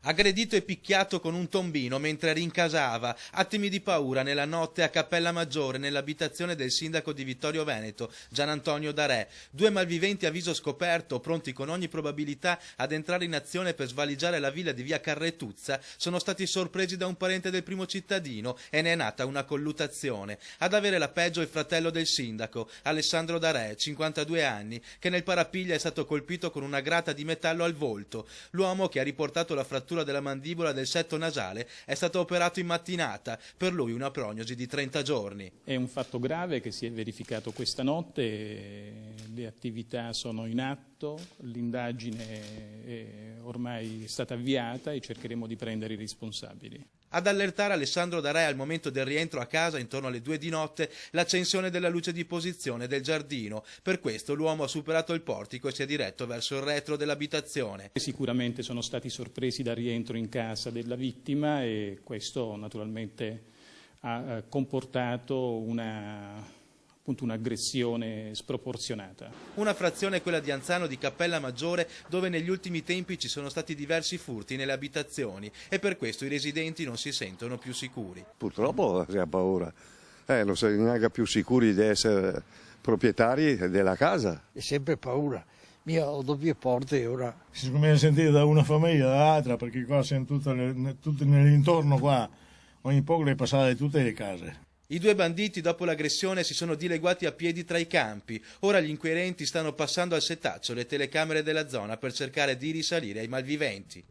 Aggredito e picchiato con un tombino mentre rincasava, attimi di paura nella notte a Cappella Maggiore, nell'abitazione del sindaco di Vittorio Veneto, Gian Antonio D'Arè. Due malviventi a viso scoperto, pronti con ogni probabilità ad entrare in azione per svaligiare la villa di via Carretuzza, sono stati sorpresi da un parente del primo cittadino e ne è nata una colluttazione. Ad avere la peggio il fratello del sindaco, Alessandro D'Arè, 52 anni, che nel parapiglia è stato colpito con una grata di metallo al volto. L'uomo, che ha riportato la frattura della mandibola del setto nasale, è stato operato in mattinata, per lui una prognosi di 30 giorni. È un fatto grave che si è verificato questa notte, le attività sono in atto, l'indagine è ormai stata avviata e cercheremo di prendere i responsabili. Ad allertare Alessandro D'Arè al momento del rientro a casa, intorno alle 2 di notte, l'accensione della luce di posizione del giardino. Per questo l'uomo ha superato il portico e si è diretto verso il retro dell'abitazione. Sicuramente sono stati sorpresi dal rientro in casa della vittima e questo naturalmente ha comportato un'aggressione sproporzionata. Una frazione, quella di Anzano di Cappella Maggiore, dove negli ultimi tempi ci sono stati diversi furti nelle abitazioni e per questo i residenti non si sentono più sicuri. Purtroppo si ha paura, non si è neanche più sicuri di essere proprietari della casa. È sempre paura. Io ho doppie porte ora. Si comincia a sentire da una famiglia all'altra, perché qua siamo tutti nell'intorno qua, ogni poco le passate tutte le case. I due banditi dopo l'aggressione si sono dileguati a piedi tra i campi. Ora gli inquirenti stanno passando al setaccio le telecamere della zona per cercare di risalire ai malviventi.